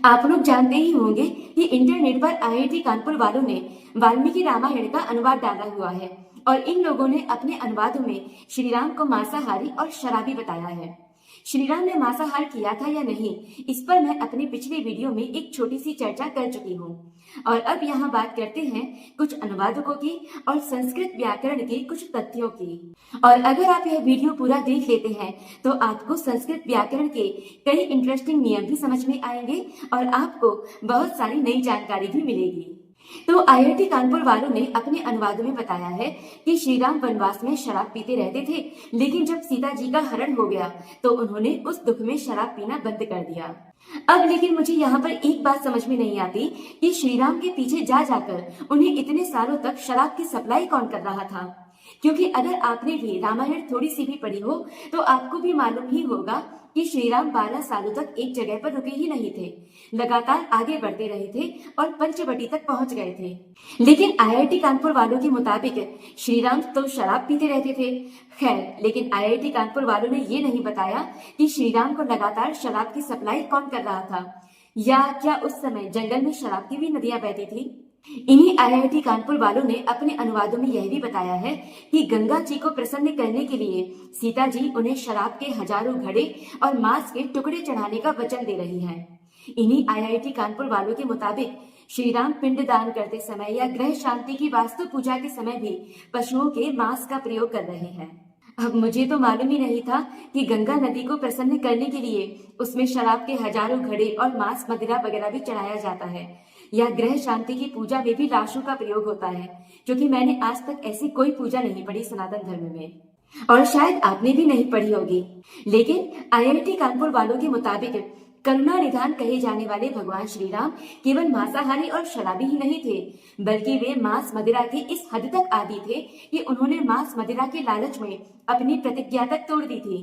आप लोग जानते ही होंगे कि इंटरनेट पर आईआईटी कानपुर वालों ने वाल्मीकि रामायण का अनुवाद डाला हुआ है और इन लोगों ने अपने अनुवादों में श्री राम को मांसाहारी और शराबी बताया है। श्री राम ने मांसाहार किया था या नहीं, इस पर मैं अपने पिछले वीडियो में एक छोटी सी चर्चा कर चुकी हूँ और अब यहाँ बात करते हैं कुछ अनुवादकों की और संस्कृत व्याकरण के कुछ तथ्यों की। और अगर आप यह वीडियो पूरा देख लेते हैं तो आपको संस्कृत व्याकरण के कई इंटरेस्टिंग नियम भी समझ में आएंगे और आपको बहुत सारी नई जानकारी भी मिलेगी। तो आईआईटी कानपुर वालों ने अपने अनुवादों में बताया है कि श्री राम वनवास में शराब पीते रहते थे, लेकिन जब सीता जी का हरण हो गया तो उन्होंने उस दुख में शराब पीना बंद कर दिया। अब लेकिन मुझे यहाँ पर एक बात समझ में नहीं आती कि श्री राम के पीछे जा जाकर उन्हें इतने सालों तक शराब की सप्लाई कौन कर रहा था, क्योंकि अगर आपने भी रामायण थोड़ी सी भी पढ़ी हो तो आपको भी मालूम ही होगा कि श्री राम 12 सालों तक एक जगह पर रुके ही नहीं थे, लगातार आगे बढ़ते रहे थे और पंचवटी तक पहुंच गए थे। लेकिन आईआईटी कानपुर वालों के मुताबिक श्री राम तो शराब पीते रहते थे। खैर, लेकिन आईआईटी कानपुर वालों ने ये नहीं बताया कि श्री राम को लगातार शराब की सप्लाई कौन कर रहा था, या क्या उस समय जंगल में शराब की भी नदियां बहती थी। इन्हीं आईआईटी कानपुर वालों ने अपने अनुवादों में यह भी बताया है कि गंगा जी को प्रसन्न करने के लिए सीता जी उन्हें शराब के हजारों घड़े और मांस के टुकड़े चढ़ाने का वचन दे रही हैं। इन्हीं आईआईटी कानपुर वालों के मुताबिक श्री राम पिंड दान करते समय या ग्रह शांति की वास्तु पूजा के समय भी पशुओं के मांस का प्रयोग कर रहे हैं। अब मुझे तो मालूम ही नहीं था कि गंगा नदी को प्रसन्न करने के लिए उसमें शराब के हजारों घड़े और मांस मदिरा वगैरह भी चढ़ाया जाता है, या ग्रह शांति की पूजा में भी लाशों का प्रयोग होता है, क्योंकि मैंने आज तक ऐसी कोई पूजा नहीं पढ़ी सनातन धर्म में, और शायद आपने भी नहीं पढ़ी होगी। लेकिन आईआईटी कानपुर वालों के मुताबिक करुणा निधान कहे जाने वाले भगवान श्री राम केवल मांसाहारी और शराबी ही नहीं थे, बल्कि वे मांस मदिरा के इस हद तक आदी थे कि उन्होंने मांस मदिरा के लालच में अपनी प्रतिज्ञा तक तोड़ दी थी।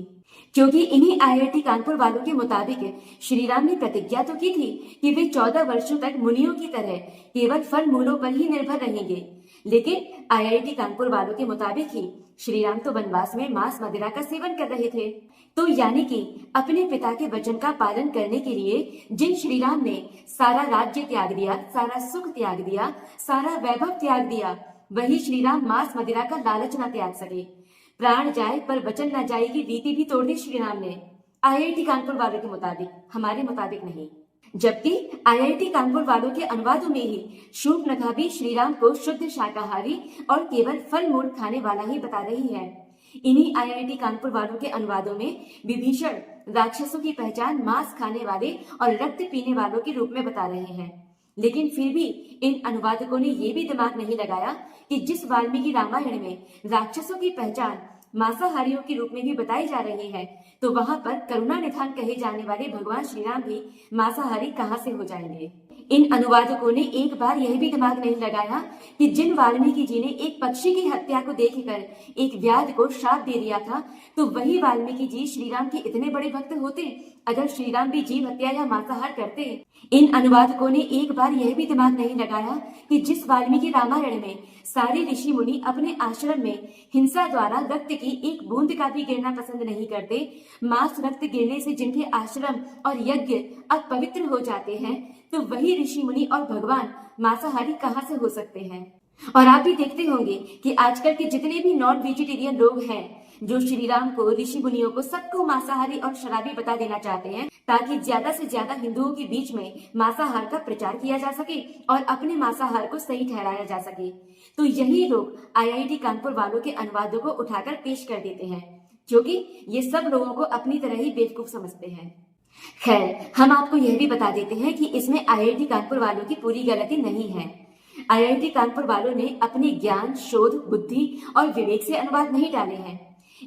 क्योंकि इन्हीं आईआईटी कानपुर वालों के मुताबिक श्री राम ने प्रतिज्ञा तो की थी कि वे 14 वर्षों तक मुनियों की तरह केवल फल मूलों पर ही निर्भर रहेंगे, लेकिन आईआईटी कानपुर वालों के मुताबिक ही श्री राम तो वनवास में मांस मदिरा का सेवन कर रहे थे। तो यानी कि अपने पिता के वचन का पालन करने के लिए जिन श्री राम ने सारा राज्य त्याग दिया, सारा सुख त्याग दिया, सारा वैभव त्याग दिया, वही श्री राम मांस मदिरा का लालच न त्याग सके। प्राण जाए पर वचन न जाए की रीति भी तोड़ दी श्री राम ने, आईआईटी कानपुर वालों के मुताबिक, हमारे मुताबिक नहीं। जबकि आईआईटी कानपुर वालों के अनुवादों में ही शूर्पणखा भी श्री राम को शुद्ध शाकाहारी और केवल फल मूल खाने वाला ही बता रही है। इन्हीं आईआईटी कानपुर वालों के अनुवादों में विभीषण राक्षसों की पहचान मांस खाने वाले और रक्त पीने वालों के रूप में बता रहे हैं। लेकिन फिर भी इन अनुवादकों ने ये भी दिमाग नहीं लगाया कि जिस वाल्मीकि रामायण में राक्षसों की पहचान मांसाहारियों के रूप में भी बताई जा रही है, तो वहां पर करुणा निधान कहे जाने वाले भगवान श्री राम भी मांसाहारी कहां से हो जाएंगे। इन अनुवादकों ने एक बार यह भी दिमाग नहीं लगाया कि जिन वाल्मीकि जी ने एक पक्षी की हत्या को देखकर एक व्याध को श्राप दे दिया था, तो वही वाल्मीकि जी श्री राम के इतने बड़े भक्त होते अगर श्री राम भी जीव हत्या या मांसाहार करते। इन अनुवादकों ने एक बार यह भी दिमाग नहीं लगाया कि जिस वाल्मीकि रामायण में सारे ऋषि मुनि अपने आश्रम में हिंसा द्वारा रक्त की एक बूंद का भी गिरना पसंद नहीं करते, मांस रक्त गिरने से जिनके आश्रम और यज्ञ अपवित्र हो जाते हैं, तो वही ऋषि मुनि और भगवान मांसाहारी कहाँ से हो सकते हैं। और आप भी देखते होंगे कि आजकल के जितने भी नॉन वेजिटेरियन लोग हैं, जो श्री राम को, ऋषि मुनियों को, सबको मांसाहारी और शराबी बता देना चाहते हैं, ताकि ज्यादा से ज्यादा हिंदुओं के बीच में मांसाहार का प्रचार किया जा सके और अपने मांसाहार को सही ठहराया जा सके। तो यही लोग आईआईटी कानपुर वालों के अनुवादों को उठाकर पेश कर देते हैं, क्योंकि ये सब लोगों को अपनी तरह ही बेवकूफ समझते हैं। खैर, हम आपको यह भी बता देते हैं कि इसमें आईआईटी कानपुर वालों की पूरी गलती नहीं है। आईआईटी कानपुर वालों ने अपने ज्ञान, शोध, बुद्धि और विवेक से अनुवाद नहीं डाले हैं।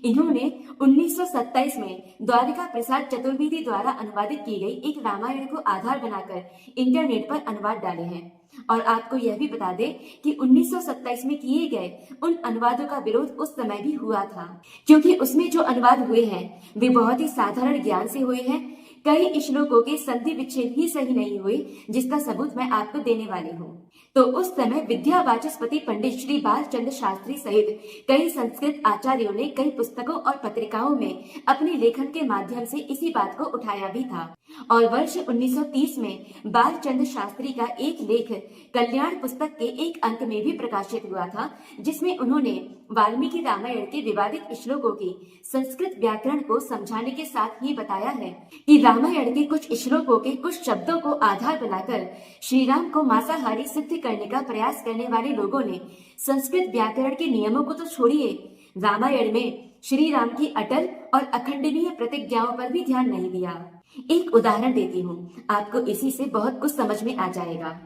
इन्होंने 1927 में द्वारिका प्रसाद चतुर्वेदी द्वारा अनुवादित की गई एक रामायण को आधार बनाकर इंटरनेट पर अनुवाद डाले हैं। और आपको यह भी बता दें कि 1927 में किए गए उन अनुवादों का विरोध उस समय भी हुआ था, क्योंकि उसमें जो अनुवाद हुए हैं वे बहुत ही साधारण ज्ञान से हुए हैं, कई श्लोकों के संधि विच्छेद ही सही नहीं हुए, जिसका सबूत मैं आपको देने वाली हूँ। तो उस समय विद्या वाचस्पति पंडित श्री बालचंद्र शास्त्री सहित कई संस्कृत आचार्यों ने कई पुस्तकों और पत्रिकाओं में अपने लेखन के माध्यम से इसी बात को उठाया भी था। और वर्ष 1930 में बालचंद्र शास्त्री का एक लेख कल्याण पुस्तक के एक अंक में भी प्रकाशित हुआ था, जिसमें उन्होंने वाल्मीकि रामायण के विवादित श्लोकों की संस्कृत व्याकरण को समझाने के साथ ही बताया है कि रामायण के कुछ श्लोकों के कुछ शब्दों को आधार बनाकर श्री राम को मांसाहारी सिद्ध करने का प्रयास करने वाले लोगों ने संस्कृत व्याकरण के नियमों को तो छोड़िए, रामायण में श्री राम की अटल और अखंडनीय प्रतिज्ञाओं पर भी ध्यान नहीं दिया। एक उदाहरण देती हूँ, आपको इसी से बहुत कुछ समझ में आ जाएगा।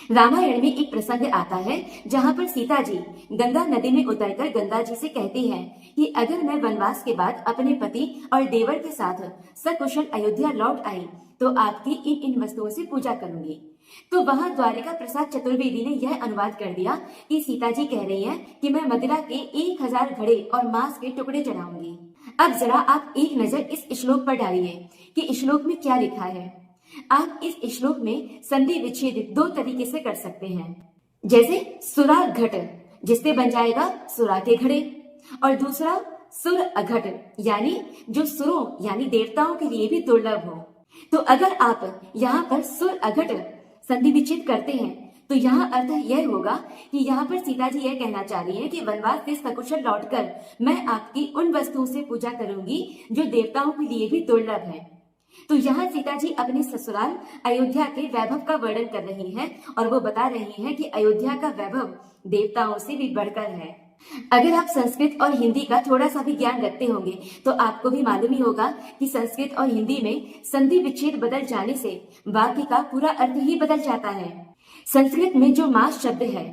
रामायण में एक प्रसंग आता है जहाँ पर सीता जी गंगा नदी में उतरकर गंगा जी से कहती हैं कि अगर मैं वनवास के बाद अपने पति और देवर के साथ सकुशल अयोध्या लौट आई तो आपकी इन इन वस्तुओं से पूजा करूंगी। तो वहाँ द्वारिका प्रसाद चतुर्वेदी ने यह अनुवाद कर दिया कि सीता जी कह रही हैं कि मैं मदिरा के 1000 घड़े और मांस के टुकड़े चढ़ाऊंगी। अब जरा आप एक नजर इस श्लोक पर डालिए कि श्लोक में क्या लिखा है। आप इस श्लोक में संधि विच्छेद 2 तरीके से कर सकते हैं, जैसे सुरा घट, जिससे बन जाएगा सुरा के घड़े, और दूसरा सुर अघट, यानी जो सुरों यानी देवताओं के लिए भी दुर्लभ हो। तो अगर आप यहाँ पर सुर अघट संधि विच्छेद करते हैं तो यहाँ अर्थ यह होगा कि यहाँ पर सीता जी यह कहना चाह रही है कि वनवास से सकुशल लौटकर मैं आपकी उन वस्तुओं से पूजा करूंगी जो देवताओं के लिए भी दुर्लभ है। तो यहाँ सीता जी अपने ससुराल अयोध्या के वैभव का वर्णन कर रही हैं और वो बता रही हैं कि अयोध्या का वैभव देवताओं से भी बढ़कर है। अगर आप संस्कृत और हिंदी का थोड़ा सा भी ज्ञान रखते होंगे तो आपको भी मालूम ही होगा कि संस्कृत और हिंदी में संधि विच्छेद बदल जाने से वाक्य का पूरा अर्थ ही बदल जाता है। संस्कृत में जो मास शब्द है,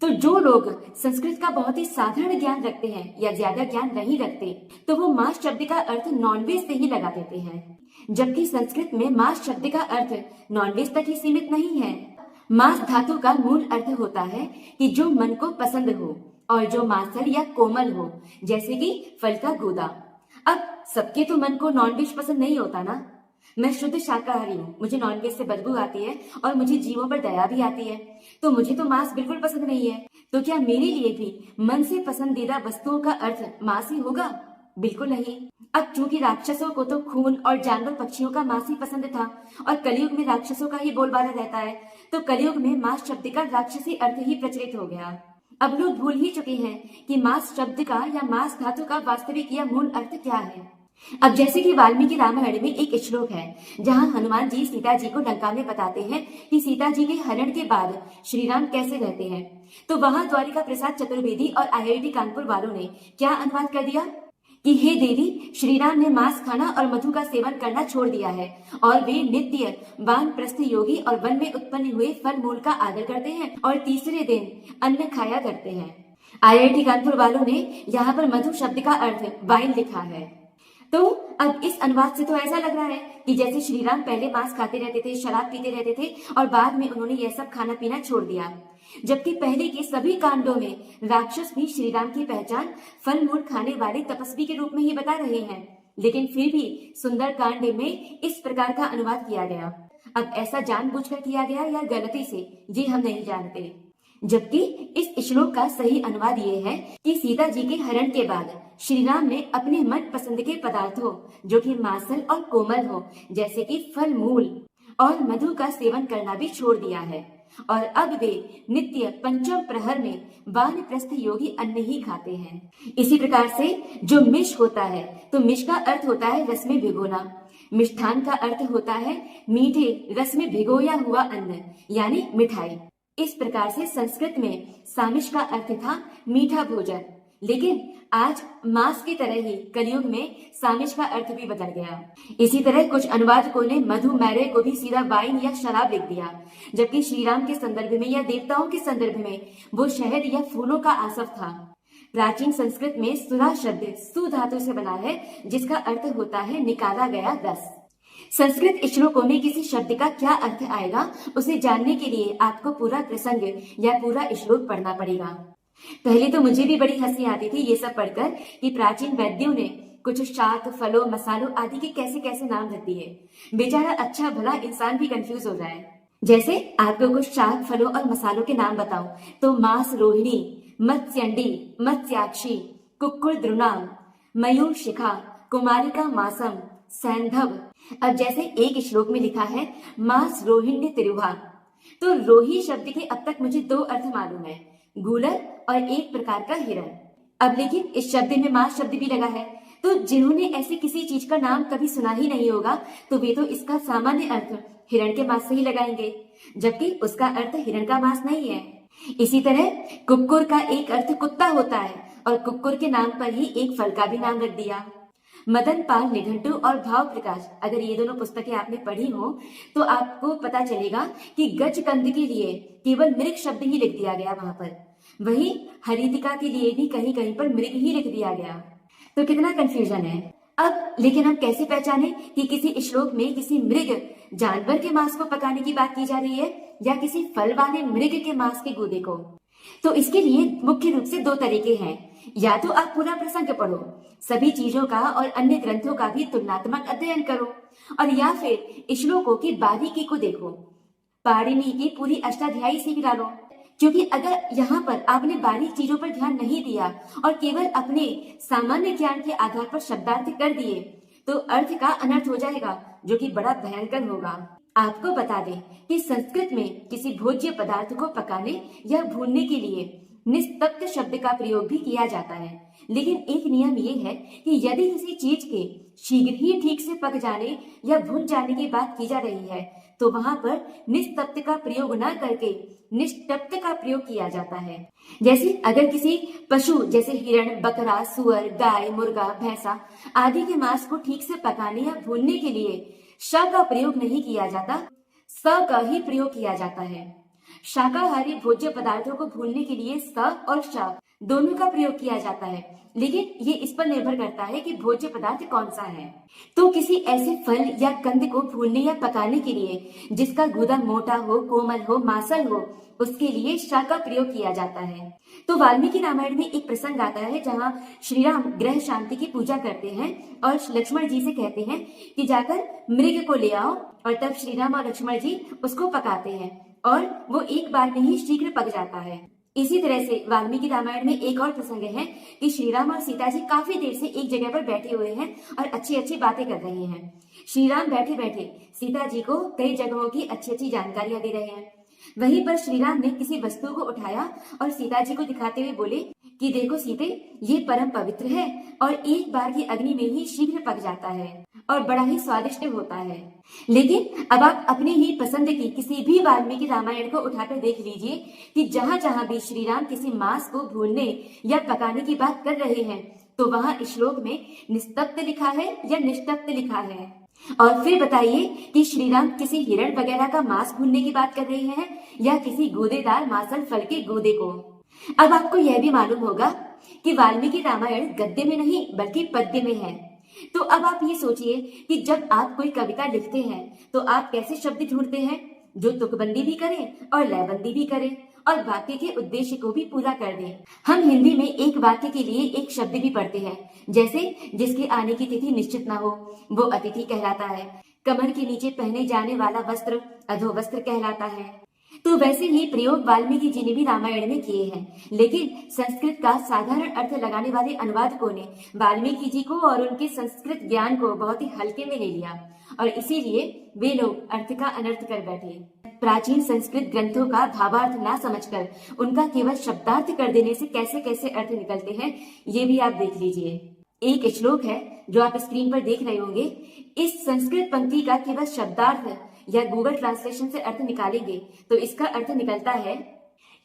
तो जो लोग संस्कृत का बहुत ही साधारण ज्ञान रखते हैं या ज्यादा ज्ञान नहीं रखते तो वो मास शब्द का अर्थ नॉनवेज से ही लगा देते हैं, जबकि संस्कृत में मास शब्द का अर्थ नॉनवेज तक ही सीमित नहीं है। मास धातु का मूल अर्थ होता है कि जो मन को पसंद हो और जो मांसल या कोमल हो, जैसे कि फल का गूदा। अब सबके तो मन को नॉनवेज पसंद नहीं होता ना। मैं शुद्ध शाकाहारी हूँ, मुझे नॉनवेज से बदबू आती है और मुझे जीवों पर दया भी आती है, तो मुझे तो मांस बिल्कुल पसंद नहीं है। तो क्या मेरे लिए भी मन से पसंदीदा वस्तुओं का अर्थ मांस ही होगा? बिल्कुल नहीं। अब चूंकि राक्षसों को तो खून और जानवर पक्षियों का मांस ही पसंद था और कलयुग में राक्षसों का ही बोलबाला रहता है, तो कलयुग में मांस शब्द का राक्षसी अर्थ ही प्रचलित हो गया। अब लोग भूल ही चुके हैं कि मांस शब्द का या मांस धातु का वास्तविक या मूल अर्थ क्या है। अब जैसे कि वाल्मीकि रामायण में एक श्लोक है जहां हनुमान जी सीता जी को लंका में बताते हैं कि सीता जी के हरण के बाद श्री राम कैसे रहते हैं, तो वहां द्वारिका प्रसाद चतुर्वेदी और IIT कानपुर वालों ने क्या अनुवाद कर दिया कि हे देवी, श्री राम ने मांस खाना और मधु का सेवन करना छोड़ दिया है और वे नित्य वानप्रस्थ योगी और वन में उत्पन्न हुए फल मूल का आदर करते हैं और तीसरे दिन अन्न खाया करते हैं। IIT कानपुर वालों ने यहाँ पर मधु शब्द का अर्थ वाइन लिखा है। तो अब इस अनुवाद से तो ऐसा लग रहा है कि जैसे श्री राम पहले मांस खाते रहते थे, शराब पीते रहते थे और बाद में उन्होंने यह सब खाना पीना छोड़ दिया, जबकि पहले के सभी कांडों में राक्षस भी श्री राम की पहचान फल मूल खाने वाले तपस्वी के रूप में ही बता रहे हैं, लेकिन फिर भी सुंदर कांड में इस प्रकार का अनुवाद किया गया। अब ऐसा जानबूझकर किया गया या गलती से, ये हम नहीं जानते। जबकि इस श्लोक का सही अनुवाद ये है कि सीता जी के हरण के बाद श्री राम ने अपने मन पसंद के पदार्थों जो कि मांसल और कोमल हो, जैसे कि फल मूल और मधु का सेवन करना भी छोड़ दिया है और अब वे नित्य पंचम प्रहर में वानप्रस्थ योगी अन्न ही खाते हैं। इसी प्रकार से जो मिश होता है, तो मिश का अर्थ होता है रस में भिगोना, मिष्ठान का अर्थ होता है मीठे रस में भिगोया हुआ अन्न यानी मिठाई। इस प्रकार से संस्कृत में सामिश का अर्थ था मीठा भोजन, लेकिन आज मांस की तरह ही कलयुग में सामिश का अर्थ भी बदल गया। इसी तरह कुछ अनुवादकों ने मधुमेह को भी सीधा वाइन या शराब लिख दिया, जबकि श्री राम के संदर्भ में या देवताओं के संदर्भ में वो शहद या फूलों का आसव था। प्राचीन संस्कृत में सुरा शब्द सु धातु से बना है, जिसका अर्थ होता है निकाला गया रस। संस्कृत श्लोकों में किसी शब्द का क्या अर्थ आएगा, उसे जानने के लिए आपको पूरा प्रसंग या पूरा श्लोक पढ़ना पड़ेगा। पहले तो मुझे भी बड़ी हंसी आती थी ये सब पढ़कर कि प्राचीन वैद्यों ने कुछ शाक, फलों, मसालों आदि के कैसे कैसे नाम रख दिए। बेचारा अच्छा भला इंसान भी कंफ्यूज हो रहा है। जैसे आपको कुछ शाक, फलों और मसालों के नाम बताऊं तो मांस रोहिणी, मत्स्यंडी, मत्स्याक्षी, कुक्कुर द्रुणाम, मयूर शिखा, कुमारिका मासम, सैंधव। अब जैसे एक श्लोक में लिखा है मांस रोहिणी तिरुहा, तो रोही शब्द के अब तक मुझे 2 अर्थ मालूम है, गूलर और एक प्रकार का हिरण। अब लेकिन इस शब्द में मांस शब्द भी लगा है, तो जिन्होंने ऐसे किसी चीज का नाम कभी सुना ही नहीं होगा तो वे तो इसका सामान्य अर्थ हिरण के मांस से ही लगाएंगे, जबकि उसका अर्थ हिरण का मांस नहीं है। इसी तरह कुक्कुर का एक अर्थ कुत्ता होता है और कुक्कुर के नाम पर ही एक फल का भी नाम रख दिया। मदन पाल निघंटू और भाव प्रकाश, अगर ये दोनों पुस्तकें आपने पढ़ी हो तो आपको पता चलेगा कि गजकंद के लिए केवल मृग शब्द ही लिख दिया गया वहां पर, वहीं हरितिका के लिए भी कहीं कहीं पर मृग ही लिख दिया गया। तो कितना कंफ्यूजन है। अब लेकिन हम कैसे पहचाने कि किसी श्लोक में किसी मृग जानवर के मांस को पकाने की बात की जा रही है या किसी फल वाले मृग के मांस के गूदे को? तो इसके लिए मुख्य रूप से 2 तरीके हैं। या तो आप पूरा प्रसंग पढ़ो, सभी चीजों का और अन्य ग्रंथों का भी तुलनात्मक अध्ययन करो, और या फिर श्लोकों की बारीकी को देखो, पाणिनि की पूरी अष्टाध्यायी सीख डालो। क्योंकि अगर यहाँ पर आपने बारीक चीजों पर ध्यान नहीं दिया और केवल अपने सामान्य ज्ञान के आधार पर शब्दार्थ कर दिए तो अर्थ का अनर्थ हो जाएगा, जो कि बड़ा भयंकर होगा। आपको बता दें कि संस्कृत में किसी भोज्य पदार्थ को पकाने या भूनने के लिए निस्तप्त शब्द का प्रयोग भी किया जाता है, लेकिन एक नियम ये है कि यदि किसी चीज के शीघ्र ही ठीक से पक जाने या भुन जाने की बात की जा रही है तो वहां पर निस्तप्त का प्रयोग न करके निष्टप्त का प्रयोग किया जाता है। जैसे अगर किसी पशु जैसे हिरण, बकरा, सुअर, गाय, मुर्गा, भैंसा आदि के मांस को ठीक से पकाने या भूनने के लिए श का प्रयोग नहीं किया जाता, स का ही प्रयोग किया जाता है। शाकाहारी भोज्य पदार्थों को भूनने के लिए स और श दोनों का प्रयोग किया जाता है, लेकिन ये इस पर निर्भर करता है कि भोज्य पदार्थ कौन सा है। तो किसी ऐसे फल या कंद को भूनने या पकाने के लिए जिसका गूदा मोटा हो, कोमल हो, मांसल हो, उसके लिए श का प्रयोग किया जाता है। तो वाल्मीकि रामायण में एक प्रसंग आता है जहाँ श्री राम ग्रह शांति की पूजा करते हैं और लक्ष्मण जी से कहते हैं कि जाकर मृग को ले आओ, और तब श्री राम और लक्ष्मण जी उसको पकाते हैं और वो एक बार में ही शीघ्र पक जाता है। इसी तरह से वाल्मीकि रामायण में एक और प्रसंग है कि श्री राम और सीता जी काफी देर से एक जगह पर बैठे हुए हैं और अच्छी अच्छी बातें कर रहे हैं। श्री राम बैठे बैठे सीता जी को कई जगहों की अच्छी अच्छी जानकारियां दे रहे हैं। वहीं पर श्री राम ने किसी वस्तु को उठाया और सीता जी को दिखाते हुए बोले कि देखो सीते, ये परम पवित्र है और एक बार की अग्नि में ही शीघ्र पक जाता है और बड़ा ही स्वादिष्ट होता है। लेकिन अब आप अपनी ही पसंद की किसी भी वाल्मीकि रामायण को उठाकर देख लीजिए कि जहां जहां भी श्री राम किसी मांस को भूनने या पकाने की बात कर रहे हैं तो वहां श्लोक में निस्तप्त लिखा है या निष्टप्त लिखा है। और फिर बताइए कि श्री राम किसी हिरण वगैरह का मांस भूनने की बात कर रहे हैं या किसी गूदेदार मांसल फल के गूदे को। अब आपको यह भी मालूम होगा कि वाल्मीकि रामायण गद्य में नहीं बल्कि पद्य में है। तो अब आप ये सोचिए कि जब आप कोई कविता लिखते हैं तो आप कैसे शब्द ढूंढते हैं जो तुकबंदी भी करें और लयबंदी भी करें और वाक्य के उद्देश्य को भी पूरा कर दें। हम हिंदी में एक वाक्य के लिए एक शब्द भी पढ़ते हैं, जैसे जिसके आने की तिथि निश्चित न हो वो अतिथि कहलाता है, कमर के नीचे पहने जाने वाला वस्त्र अधोवस्त्र कहलाता है। तो वैसे ही प्रयोग वाल्मीकि जी ने भी रामायण में किए हैं, लेकिन संस्कृत का साधारण अर्थ लगाने वाले अनुवादकों ने वाल्मीकि जी को और उनके संस्कृत ज्ञान को बहुत ही हल्के में ले लिया और इसीलिए वे लोग अर्थ का अनर्थ कर बैठे। प्राचीन संस्कृत ग्रंथों का भावार्थ ना समझकर उनका केवल शब्दार्थ कर देने से कैसे कैसे अर्थ निकलते हैं ये भी आप देख लीजिए। एक श्लोक है जो आप स्क्रीन पर देख रहे होंगे। इस संस्कृत पंक्ति का केवल शब्दार्थ या गूगल ट्रांसलेशन से अर्थ निकालेंगे तो इसका अर्थ निकलता है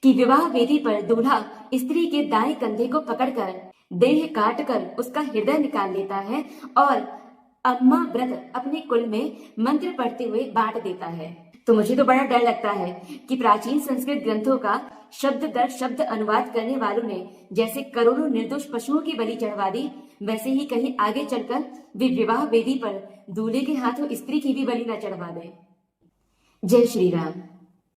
कि विवाह वेदी पर दूल्हा स्त्री के दाएं कंधे को पकड़कर देह काटकर उसका हृदय निकाल लेता है और अम्मा व्रत अपने कुल में मंत्र पढ़ते हुए बांट देता है। तो मुझे तो बड़ा डर लगता है कि प्राचीन संस्कृत ग्रंथों का शब्द दर शब्द अनुवाद करने वालों ने जैसे करोड़ों निर्दोष पशुओं की बलि चढ़वा दी, वैसे ही कहीं आगे चलकर वे विवाह वेदी पर दूल्हे के हाथों स्त्री की भी बलि न चढ़वा दें। जय श्री राम।